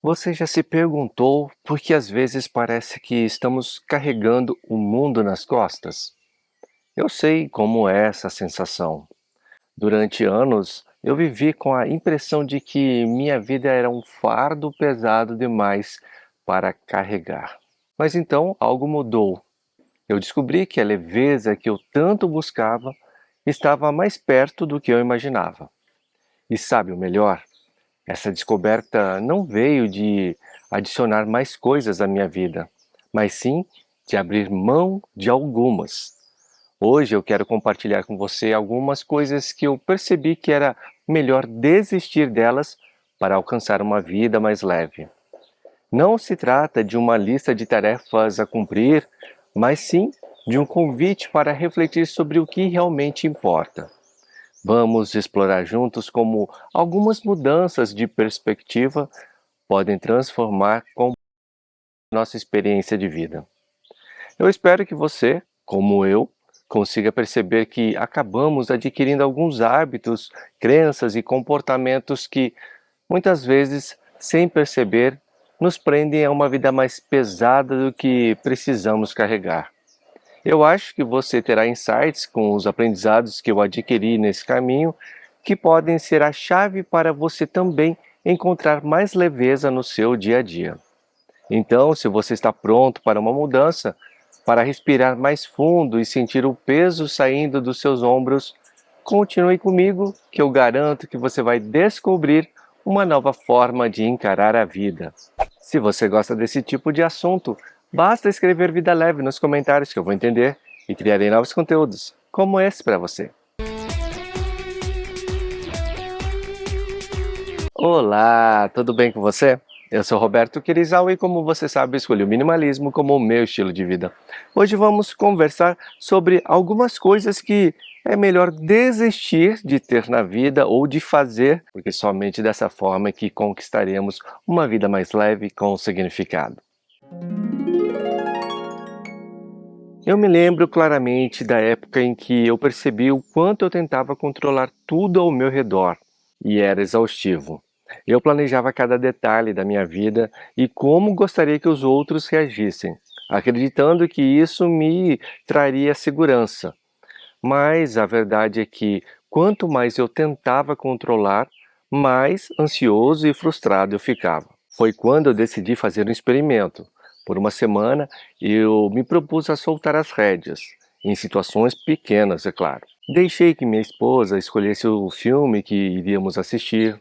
Você já se perguntou por que às vezes parece que estamos carregando o mundo nas costas? Eu sei como é essa sensação. Durante anos, eu vivi com a impressão de que minha vida era um fardo pesado demais para carregar. Mas então algo mudou. Eu descobri que a leveza que eu tanto buscava estava mais perto do que eu imaginava. E sabe o melhor? Essa descoberta não veio de adicionar mais coisas à minha vida, mas sim de abrir mão de algumas. Hoje eu quero compartilhar com você algumas coisas que eu percebi que era melhor desistir delas para alcançar uma vida mais leve. Não se trata de uma lista de tarefas a cumprir, mas sim de um convite para refletir sobre o que realmente importa. Vamos explorar juntos como algumas mudanças de perspectiva podem transformar com nossa experiência de vida. Eu espero que você, como eu, consiga perceber que acabamos adquirindo alguns hábitos, crenças e comportamentos que, muitas vezes, sem perceber, nos prendem a uma vida mais pesada do que precisamos carregar. Eu acho que você terá insights com os aprendizados que eu adquiri nesse caminho, que podem ser a chave para você também encontrar mais leveza no seu dia a dia. Então, se você está pronto para uma mudança, para respirar mais fundo e sentir o peso saindo dos seus ombros, continue comigo que eu garanto que você vai descobrir uma nova forma de encarar a vida. Se você gosta desse tipo de assunto, basta escrever Vida Leve nos comentários que eu vou entender e criarei novos conteúdos, como esse para você. Olá, tudo bem com você? Eu sou Roberto Quirizal e, como você sabe, escolhi o minimalismo como o meu estilo de vida. Hoje vamos conversar sobre algumas coisas que é melhor desistir de ter na vida ou de fazer, porque somente dessa forma é que conquistaremos uma vida mais leve com significado. Eu me lembro claramente da época em que eu percebi o quanto eu tentava controlar tudo ao meu redor, e era exaustivo. Eu planejava cada detalhe da minha vida e como gostaria que os outros reagissem, acreditando que isso me traria segurança. Mas a verdade é que quanto mais eu tentava controlar, mais ansioso e frustrado eu ficava. Foi quando eu decidi fazer um experimento. Por uma semana, eu me propus a soltar as rédeas, em situações pequenas, é claro. Deixei que minha esposa escolhesse o filme que iríamos assistir.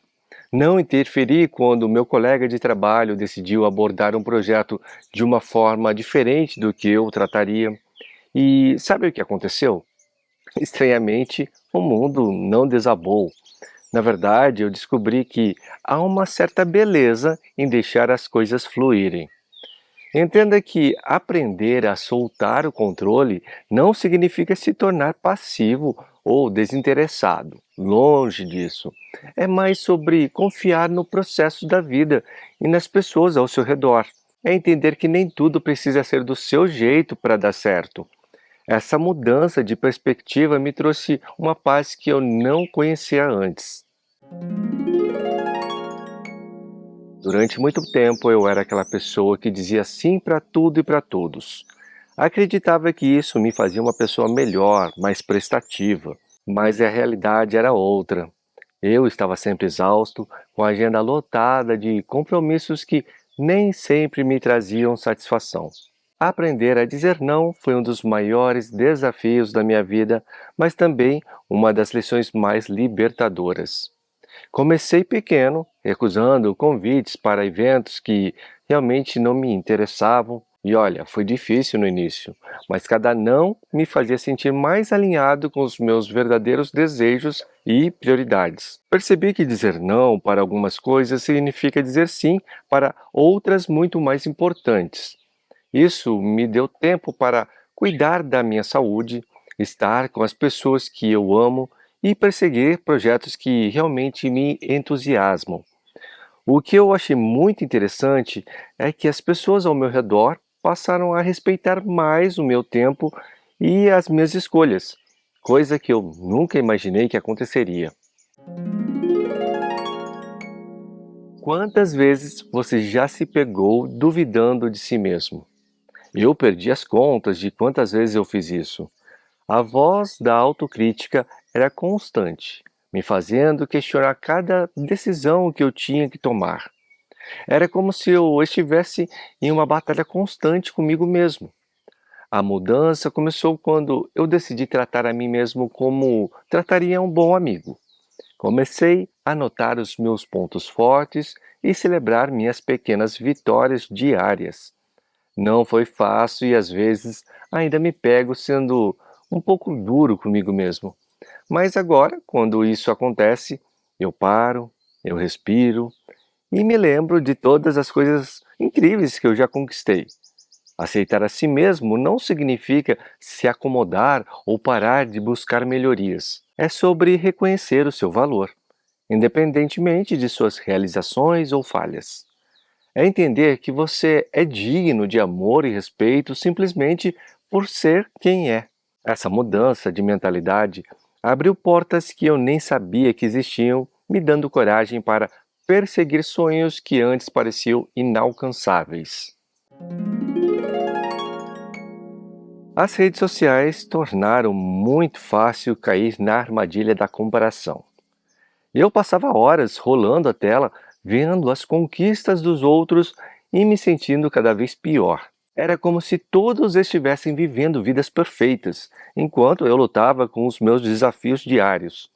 Não interferi quando meu colega de trabalho decidiu abordar um projeto de uma forma diferente do que eu trataria. E sabe o que aconteceu? Estranhamente, o mundo não desabou. Na verdade, eu descobri que há uma certa beleza em deixar as coisas fluírem. Entenda que aprender a soltar o controle não significa se tornar passivo ou desinteressado. Longe disso. É mais sobre confiar no processo da vida e nas pessoas ao seu redor. É entender que nem tudo precisa ser do seu jeito para dar certo. Essa mudança de perspectiva me trouxe uma paz que eu não conhecia antes. Durante muito tempo eu era aquela pessoa que dizia sim para tudo e para todos. Acreditava que isso me fazia uma pessoa melhor, mais prestativa, mas a realidade era outra. Eu estava sempre exausto, com a agenda lotada de compromissos que nem sempre me traziam satisfação. Aprender a dizer não foi um dos maiores desafios da minha vida, mas também uma das lições mais libertadoras. Comecei pequeno, recusando convites para eventos que realmente não me interessavam. E olha, foi difícil no início, mas cada não me fazia sentir mais alinhado com os meus verdadeiros desejos e prioridades. Percebi que dizer não para algumas coisas significa dizer sim para outras muito mais importantes. Isso me deu tempo para cuidar da minha saúde, estar com as pessoas que eu amo e perseguir projetos que realmente me entusiasmam. O que eu achei muito interessante é que as pessoas ao meu redor passaram a respeitar mais o meu tempo e as minhas escolhas, coisa que eu nunca imaginei que aconteceria. Quantas vezes você já se pegou duvidando de si mesmo? Eu perdi as contas de quantas vezes eu fiz isso. A voz da autocrítica era constante, me fazendo questionar cada decisão que eu tinha que tomar. Era como se eu estivesse em uma batalha constante comigo mesmo. A mudança começou quando eu decidi tratar a mim mesmo como trataria um bom amigo. Comecei a notar os meus pontos fortes e celebrar minhas pequenas vitórias diárias. Não foi fácil e às vezes ainda me pego sendo um pouco duro comigo mesmo. Mas agora, quando isso acontece, eu paro, eu respiro e me lembro de todas as coisas incríveis que eu já conquistei. Aceitar a si mesmo não significa se acomodar ou parar de buscar melhorias. É sobre reconhecer o seu valor, independentemente de suas realizações ou falhas. É entender que você é digno de amor e respeito simplesmente por ser quem é. Essa mudança de mentalidade abriu portas que eu nem sabia que existiam, me dando coragem para perseguir sonhos que antes pareciam inalcançáveis. As redes sociais tornaram muito fácil cair na armadilha da comparação. Eu passava horas rolando a tela, vendo as conquistas dos outros e me sentindo cada vez pior. Era como se todos estivessem vivendo vidas perfeitas, enquanto eu lutava com os meus desafios diários.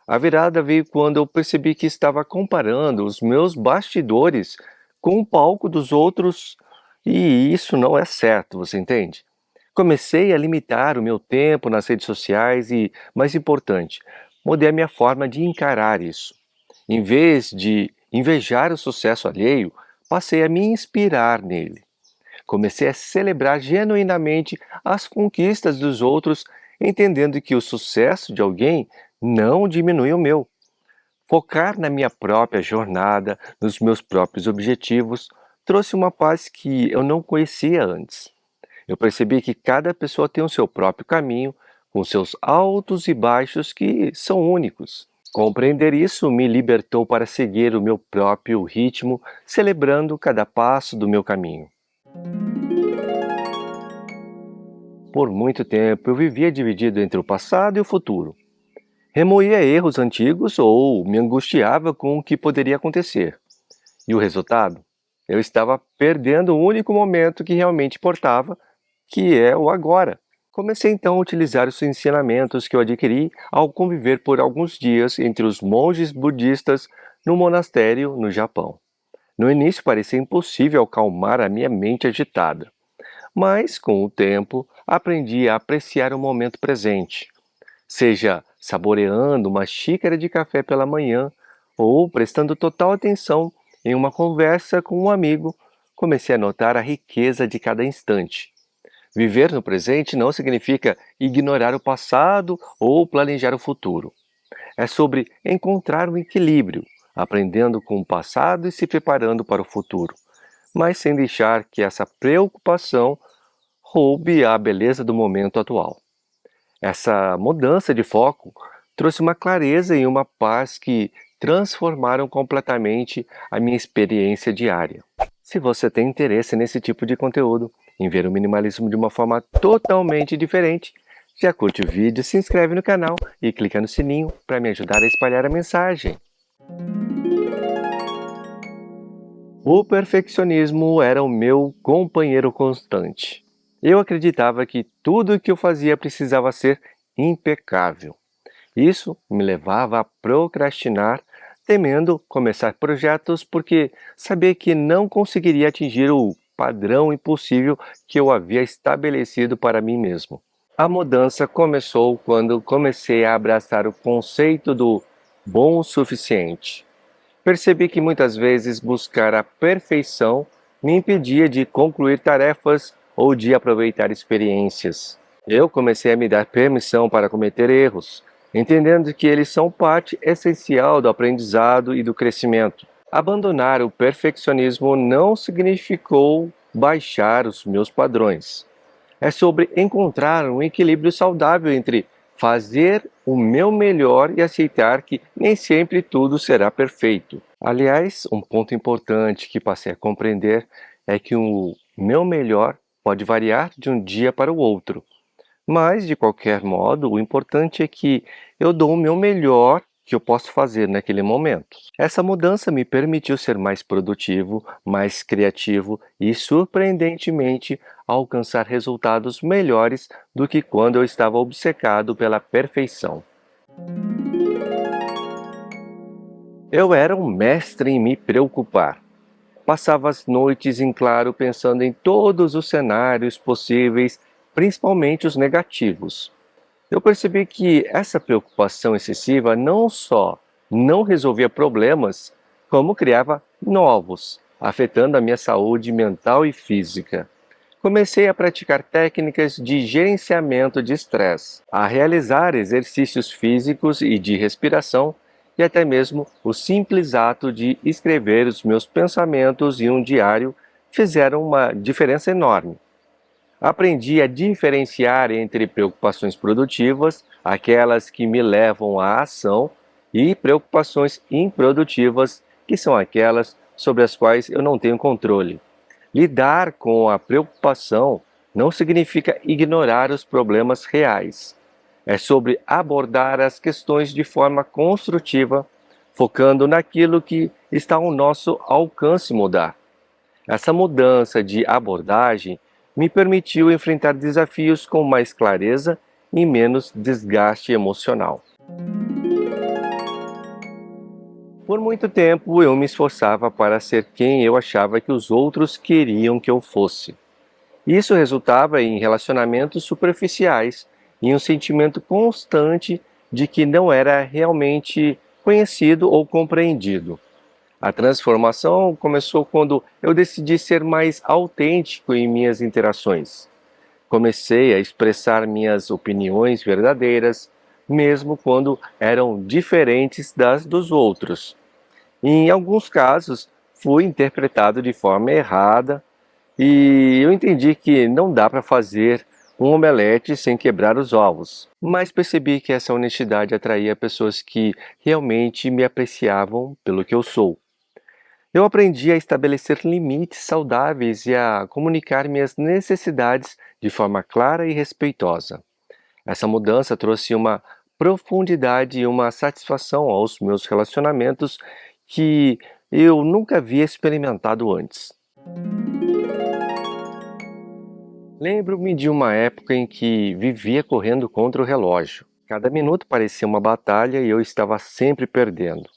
A virada veio quando eu percebi que estava comparando os meus bastidores com o palco dos outros e isso não é certo, você entende? Comecei a limitar o meu tempo nas redes sociais e, mais importante, mudei a minha forma de encarar isso. Em vez de invejar o sucesso alheio, passei a me inspirar nele. Comecei a celebrar genuinamente as conquistas dos outros, entendendo que o sucesso de alguém não diminui o meu. Focar na minha própria jornada, nos meus próprios objetivos, trouxe uma paz que eu não conhecia antes. Eu percebi que cada pessoa tem o seu próprio caminho, com seus altos e baixos que são únicos. Compreender isso me libertou para seguir o meu próprio ritmo, celebrando cada passo do meu caminho. Por muito tempo eu vivia dividido entre o passado e o futuro. Remoía erros antigos ou me angustiava com o que poderia acontecer. E o resultado? Eu estava perdendo o único momento que realmente importava, que é o agora. Comecei então a utilizar os ensinamentos que eu adquiri ao conviver por alguns dias entre os monges budistas no monastério no Japão. No início parecia impossível acalmar a minha mente agitada, mas com o tempo aprendi a apreciar o momento presente, seja saboreando uma xícara de café pela manhã ou prestando total atenção em uma conversa com um amigo. Comecei a notar a riqueza de cada instante. Viver no presente não significa ignorar o passado ou planejar o futuro. É sobre encontrar um equilíbrio, aprendendo com o passado e se preparando para o futuro, mas sem deixar que essa preocupação roube a beleza do momento atual. Essa mudança de foco trouxe uma clareza e uma paz que transformaram completamente a minha experiência diária. Se você tem interesse nesse tipo de conteúdo, em ver o minimalismo de uma forma totalmente diferente, já curte o vídeo, se inscreve no canal e clica no sininho para me ajudar a espalhar a mensagem. O perfeccionismo era o meu companheiro constante. Eu acreditava que tudo o que eu fazia precisava ser impecável. Isso me levava a procrastinar, temendo começar projetos porque sabia que não conseguiria atingir o padrão impossível que eu havia estabelecido para mim mesmo. A mudança começou quando comecei a abraçar o conceito do bom o suficiente. Percebi que muitas vezes buscar a perfeição me impedia de concluir tarefas ou de aproveitar experiências. Eu comecei a me dar permissão para cometer erros, entendendo que eles são parte essencial do aprendizado e do crescimento. Abandonar o perfeccionismo não significou baixar os meus padrões. É sobre encontrar um equilíbrio saudável entre fazer o meu melhor e aceitar que nem sempre tudo será perfeito. Aliás, um ponto importante que passei a compreender é que o meu melhor pode variar de um dia para o outro. Mas, de qualquer modo, o importante é que eu dou o meu melhor que eu posso fazer naquele momento. Essa mudança me permitiu ser mais produtivo, mais criativo e, surpreendentemente, alcançar resultados melhores do que quando eu estava obcecado pela perfeição. Eu era um mestre em me preocupar. Passava as noites em claro pensando em todos os cenários possíveis, principalmente os negativos. Eu percebi que essa preocupação excessiva não só não resolvia problemas, como criava novos, afetando a minha saúde mental e física. Comecei a praticar técnicas de gerenciamento de estresse, a realizar exercícios físicos e de respiração, e até mesmo o simples ato de escrever os meus pensamentos em um diário fizeram uma diferença enorme. Aprendi a diferenciar entre preocupações produtivas, aquelas que me levam à ação, e preocupações improdutivas, que são aquelas sobre as quais eu não tenho controle. Lidar com a preocupação não significa ignorar os problemas reais. É sobre abordar as questões de forma construtiva, focando naquilo que está ao nosso alcance mudar. Essa mudança de abordagem me permitiu enfrentar desafios com mais clareza e menos desgaste emocional. Por muito tempo eu me esforçava para ser quem eu achava que os outros queriam que eu fosse. Isso resultava em relacionamentos superficiais e um sentimento constante de que não era realmente conhecido ou compreendido. A transformação começou quando eu decidi ser mais autêntico em minhas interações. Comecei a expressar minhas opiniões verdadeiras, mesmo quando eram diferentes das dos outros. Em alguns casos, fui interpretado de forma errada e eu entendi que não dá para fazer um omelete sem quebrar os ovos. Mas percebi que essa honestidade atraía pessoas que realmente me apreciavam pelo que eu sou. Eu aprendi a estabelecer limites saudáveis e a comunicar minhas necessidades de forma clara e respeitosa. Essa mudança trouxe uma profundidade e uma satisfação aos meus relacionamentos que eu nunca havia experimentado antes. Lembro-me de uma época em que vivia correndo contra o relógio. Cada minuto parecia uma batalha e eu estava sempre perdendo.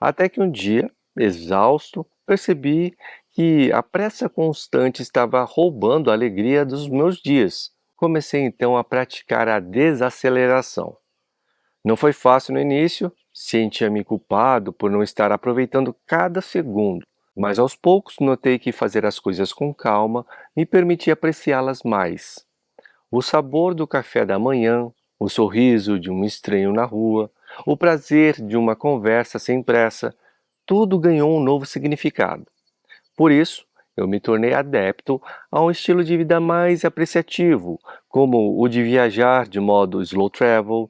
Até que um dia, exausto, percebi que a pressa constante estava roubando a alegria dos meus dias. Comecei então a praticar a desaceleração. Não foi fácil no início, sentia-me culpado por não estar aproveitando cada segundo, mas aos poucos notei que fazer as coisas com calma me permitia apreciá-las mais. O sabor do café da manhã, o sorriso de um estranho na rua, o prazer de uma conversa sem pressa, tudo ganhou um novo significado. Por isso, eu me tornei adepto a um estilo de vida mais apreciativo, como o de viajar de modo slow travel,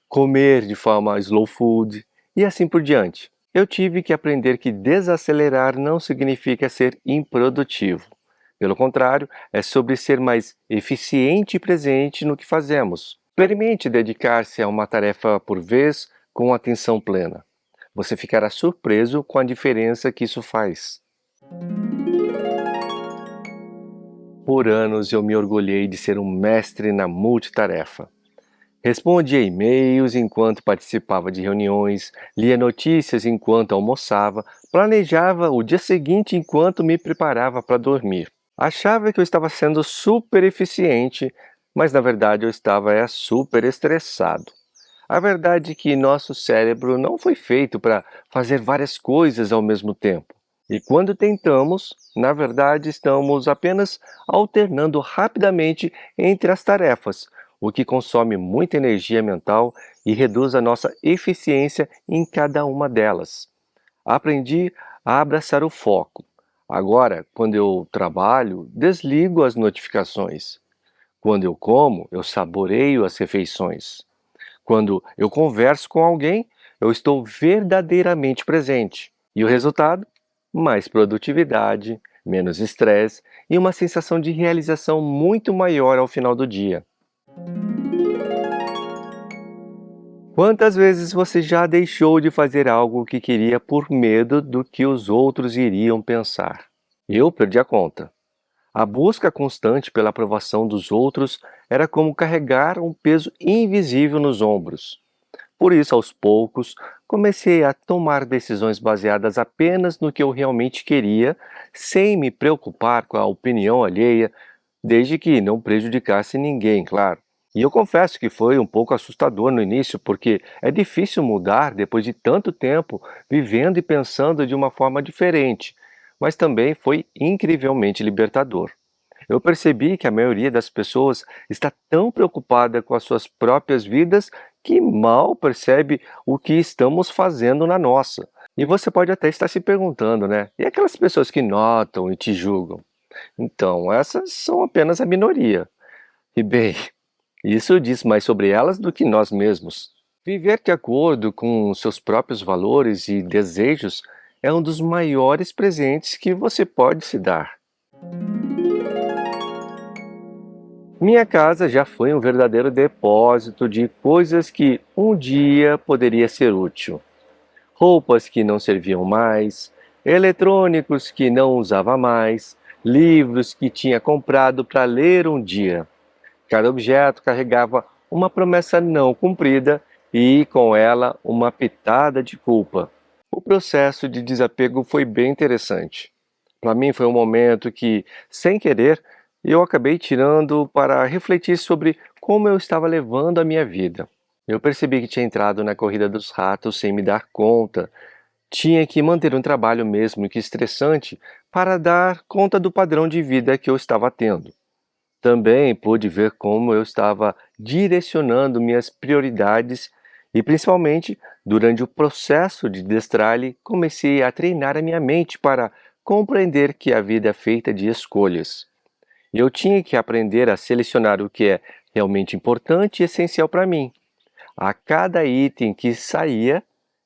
comer de forma slow food e assim por diante. Eu tive que aprender que desacelerar não significa ser improdutivo. Pelo contrário, é sobre ser mais eficiente e presente no que fazemos. Experimente dedicar-se a uma tarefa por vez com atenção plena. Você ficará surpreso com a diferença que isso faz. Por anos eu me orgulhei de ser um mestre na multitarefa. Respondia e-mails enquanto participava de reuniões, lia notícias enquanto almoçava, planejava o dia seguinte enquanto me preparava para dormir. Achava que eu estava sendo super eficiente, mas na verdade eu estava super estressado. A verdade é que nosso cérebro não foi feito para fazer várias coisas ao mesmo tempo. E quando tentamos, na verdade estamos apenas alternando rapidamente entre as tarefas, o que consome muita energia mental e reduz a nossa eficiência em cada uma delas. Aprendi a abraçar o foco. Agora, quando eu trabalho, desligo as notificações. Quando eu como, eu saboreio as refeições. Quando eu converso com alguém, eu estou verdadeiramente presente. E o resultado? Mais produtividade, menos estresse e uma sensação de realização muito maior ao final do dia. Quantas vezes você já deixou de fazer algo que queria por medo do que os outros iriam pensar? Eu perdi a conta. A busca constante pela aprovação dos outros era como carregar um peso invisível nos ombros. Por isso, aos poucos, comecei a tomar decisões baseadas apenas no que eu realmente queria, sem me preocupar com a opinião alheia, desde que não prejudicasse ninguém, claro. E eu confesso que foi um pouco assustador no início, porque é difícil mudar depois de tanto tempo vivendo e pensando de uma forma diferente, mas também foi incrivelmente libertador. Eu percebi que a maioria das pessoas está tão preocupada com as suas próprias vidas que mal percebe o que estamos fazendo na nossa. E você pode até estar se perguntando, né? E aquelas pessoas que notam e te julgam? Então, essas são apenas a minoria. E bem, isso diz mais sobre elas do que nós mesmos. Viver de acordo com seus próprios valores e desejos é um dos maiores presentes que você pode se dar. Minha casa já foi um verdadeiro depósito de coisas que um dia poderia ser útil. Roupas que não serviam mais, eletrônicos que não usava mais, livros que tinha comprado para ler um dia. Cada objeto carregava uma promessa não cumprida e, com ela, uma pitada de culpa. O processo de desapego foi bem interessante. Para mim foi um momento que, sem querer, eu acabei tirando para refletir sobre como eu estava levando a minha vida. Eu percebi que tinha entrado na corrida dos ratos sem me dar conta. Tinha que manter um trabalho mesmo que estressante para dar conta do padrão de vida que eu estava tendo. Também pude ver como eu estava direcionando minhas prioridades e, principalmente, durante o processo de destralhe, comecei a treinar a minha mente para compreender que a vida é feita de escolhas. E eu tinha que aprender a selecionar o que é realmente importante e essencial para mim. A cada item que saía,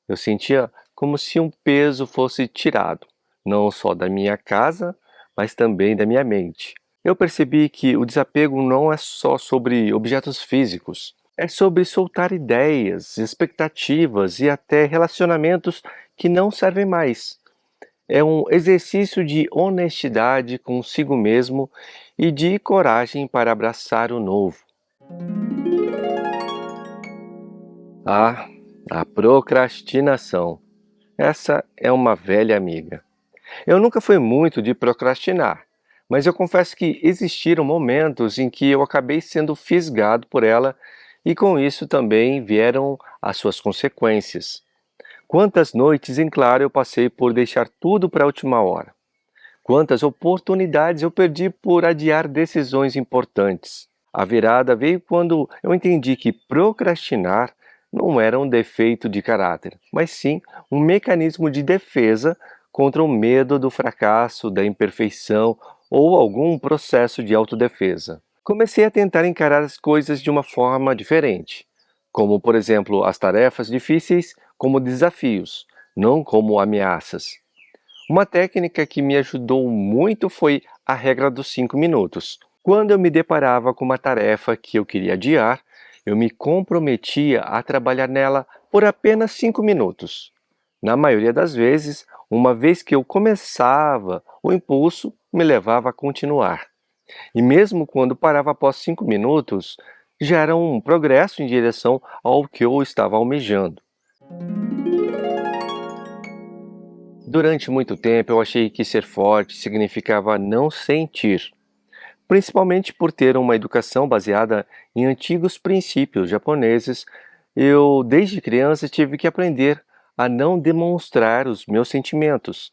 eu sentia como se um peso fosse tirado, não só da minha casa, mas também da minha mente. Eu percebi que o desapego não é só sobre objetos físicos, é sobre soltar ideias, expectativas e até relacionamentos que não servem mais. É um exercício de honestidade consigo mesmo e de coragem para abraçar o novo. Ah, a procrastinação. Essa é uma velha amiga. Eu nunca fui muito de procrastinar, mas eu confesso que existiram momentos em que eu acabei sendo fisgado por ela e com isso também vieram as suas consequências. Quantas noites em claro eu passei por deixar tudo para a última hora? Quantas oportunidades eu perdi por adiar decisões importantes? A virada veio quando eu entendi que procrastinar não era um defeito de caráter, mas sim um mecanismo de defesa contra o medo do fracasso, da imperfeição ou algum processo de autodefesa. Comecei a tentar encarar as coisas de uma forma diferente, como, por exemplo, as tarefas difíceis como desafios, não como ameaças. Uma técnica que me ajudou muito foi a regra dos 5 minutos. Quando eu me deparava com uma tarefa que eu queria adiar, eu me comprometia a trabalhar nela por apenas 5 minutos. Na maioria das vezes, uma vez que eu começava, o impulso me levava a continuar. E mesmo quando parava após 5 minutos, já era um progresso em direção ao que eu estava almejando. Durante muito tempo eu achei que ser forte significava não sentir, principalmente por ter uma educação baseada em antigos princípios japoneses. Eu, desde criança, tive que aprender a não demonstrar os meus sentimentos.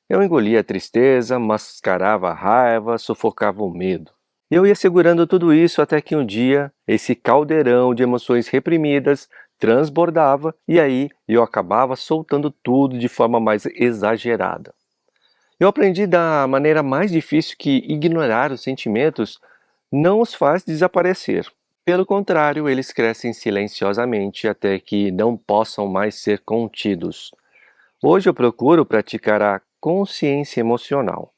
Eu engolia a tristeza, mascarava a raiva, sufocava o medo. Eu ia segurando tudo isso até que um dia esse caldeirão de emoções reprimidas transbordava e aí eu acabava soltando tudo de forma mais exagerada. Eu aprendi da maneira mais difícil que ignorar os sentimentos não os faz desaparecer. Pelo contrário, eles crescem silenciosamente até que não possam mais ser contidos. Hoje eu procuro praticar a consciência emocional.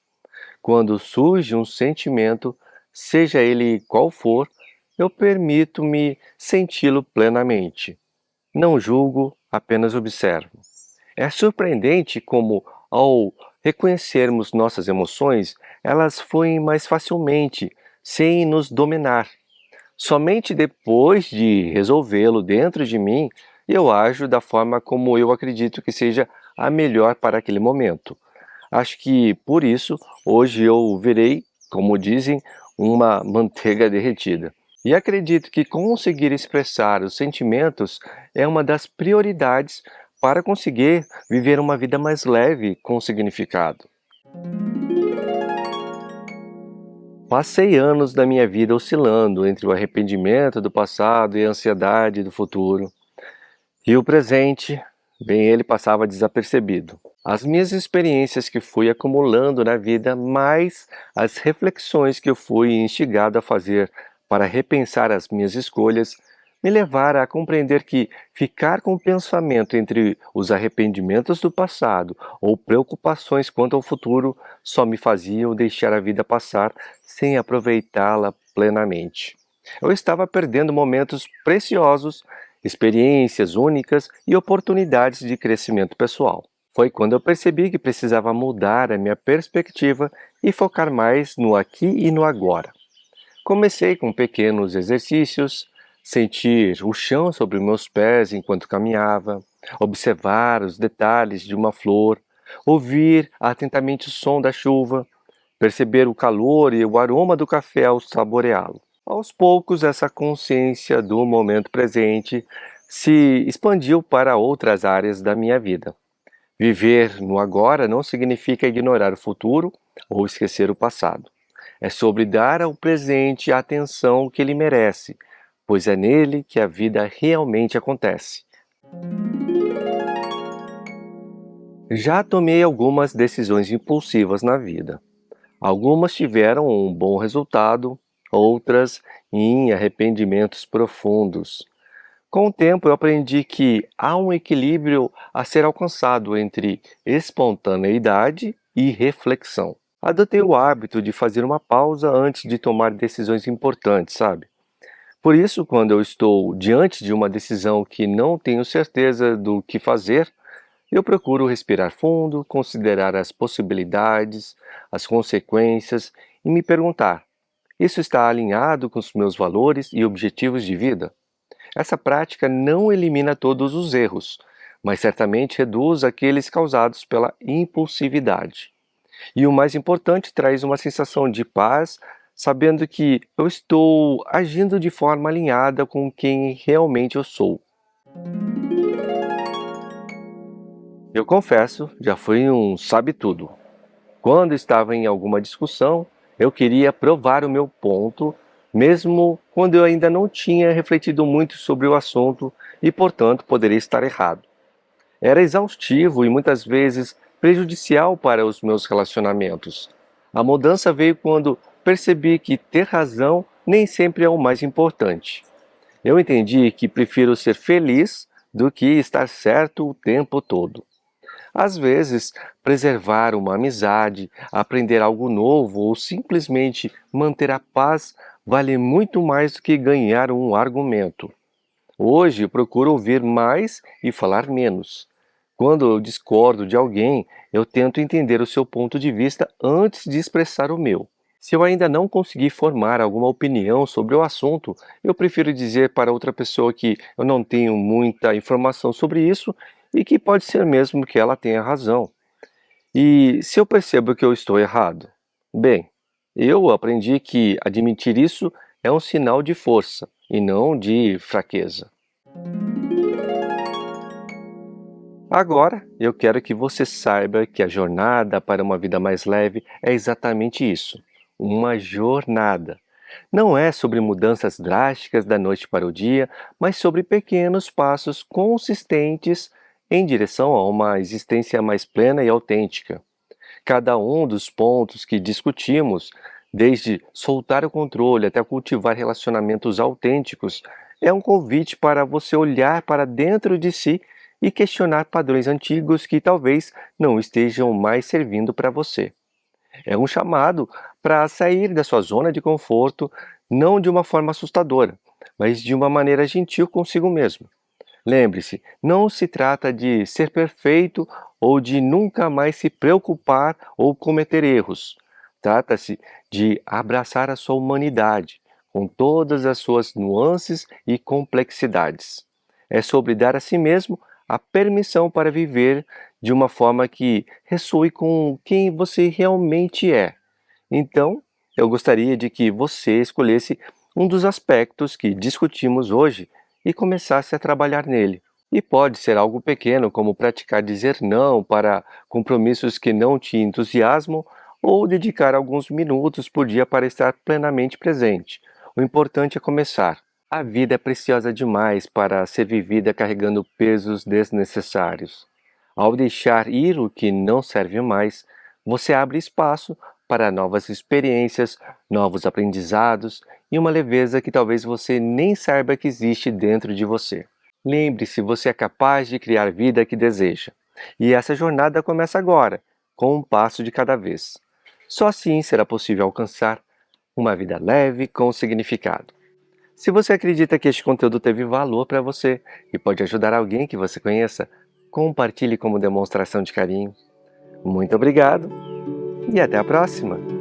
Quando surge um sentimento, seja ele qual for, eu permito-me senti-lo plenamente. Não julgo, apenas observo. É surpreendente como, ao reconhecermos nossas emoções, elas fluem mais facilmente, sem nos dominar. Somente depois de resolvê-lo dentro de mim, eu ajo da forma como eu acredito que seja a melhor para aquele momento. Acho que por isso hoje eu virei, como dizem, uma manteiga derretida. E acredito que conseguir expressar os sentimentos é uma das prioridades para conseguir viver uma vida mais leve com significado. Passei anos da minha vida oscilando entre o arrependimento do passado e a ansiedade do futuro. E o presente, bem, ele passava desapercebido. As minhas experiências que fui acumulando na vida, mais as reflexões que eu fui instigado a fazer para repensar as minhas escolhas, me levaram a compreender que ficar com o pensamento entre os arrependimentos do passado ou preocupações quanto ao futuro só me faziam deixar a vida passar sem aproveitá-la plenamente. Eu estava perdendo momentos preciosos, experiências únicas e oportunidades de crescimento pessoal. Foi quando eu percebi que precisava mudar a minha perspectiva e focar mais no aqui e no agora. Comecei com pequenos exercícios, sentir o chão sobre meus pés enquanto caminhava, observar os detalhes de uma flor, ouvir atentamente o som da chuva, perceber o calor e o aroma do café ao saboreá-lo. Aos poucos, essa consciência do momento presente se expandiu para outras áreas da minha vida. Viver no agora não significa ignorar o futuro ou esquecer o passado. É sobre dar ao presente a atenção que ele merece, pois é nele que a vida realmente acontece. Já tomei algumas decisões impulsivas na vida. Algumas tiveram um bom resultado, outras em arrependimentos profundos. Com o tempo, eu aprendi que há um equilíbrio a ser alcançado entre espontaneidade e reflexão. Adotei o hábito de fazer uma pausa antes de tomar decisões importantes, sabe? Por isso, quando eu estou diante de uma decisão que não tenho certeza do que fazer, eu procuro respirar fundo, considerar as possibilidades, as consequências e me perguntar: isso está alinhado com os meus valores e objetivos de vida? Essa prática não elimina todos os erros, mas certamente reduz aqueles causados pela impulsividade. E o mais importante, traz uma sensação de paz, sabendo que eu estou agindo de forma alinhada com quem realmente eu sou. Eu confesso, já fui um sabe-tudo. Quando estava em alguma discussão, eu queria provar o meu ponto, mesmo quando eu ainda não tinha refletido muito sobre o assunto e, portanto, poderia estar errado. Era exaustivo e muitas vezes prejudicial para os meus relacionamentos. A mudança veio quando percebi que ter razão nem sempre é o mais importante. Eu entendi que prefiro ser feliz do que estar certo o tempo todo. Às vezes, preservar uma amizade, aprender algo novo ou simplesmente manter a paz vale muito mais do que ganhar um argumento. Hoje, eu procuro ouvir mais e falar menos. Quando eu discordo de alguém, eu tento entender o seu ponto de vista antes de expressar o meu. Se eu ainda não conseguir formar alguma opinião sobre o assunto, eu prefiro dizer para outra pessoa que eu não tenho muita informação sobre isso e que pode ser mesmo que ela tenha razão. E se eu percebo que eu estou errado? Bem, eu aprendi que admitir isso é um sinal de força e não de fraqueza. Agora, eu quero que você saiba que a jornada para uma vida mais leve é exatamente isso, uma jornada. Não é sobre mudanças drásticas da noite para o dia, mas sobre pequenos passos consistentes em direção a uma existência mais plena e autêntica. Cada um dos pontos que discutimos Desde soltar o controle até cultivar relacionamentos autênticos, é um convite para você olhar para dentro de si e questionar padrões antigos que talvez não estejam mais servindo para você. É um chamado para sair da sua zona de conforto, não de uma forma assustadora, mas de uma maneira gentil consigo mesmo. Lembre-se, não se trata de ser perfeito ou de nunca mais se preocupar ou cometer erros. Trata-se de abraçar a sua humanidade, com todas as suas nuances e complexidades. É sobre dar a si mesmo a permissão para viver de uma forma que ressoe com quem você realmente é. Então, eu gostaria de que você escolhesse um dos aspectos que discutimos hoje e começasse a trabalhar nele. E pode ser algo pequeno, como praticar dizer não para compromissos que não te entusiasmam ou dedicar alguns minutos por dia para estar plenamente presente. O importante é começar. A vida é preciosa demais para ser vivida carregando pesos desnecessários. Ao deixar ir o que não serve mais, você abre espaço para novas experiências, novos aprendizados e uma leveza que talvez você nem saiba que existe dentro de você. Lembre-se, você é capaz de criar a vida que deseja. E essa jornada começa agora, com um passo de cada vez. Só assim será possível alcançar uma vida leve com significado. Se você acredita que este conteúdo teve valor para você e pode ajudar alguém que você conheça, compartilhe como demonstração de carinho. Muito obrigado e até a próxima!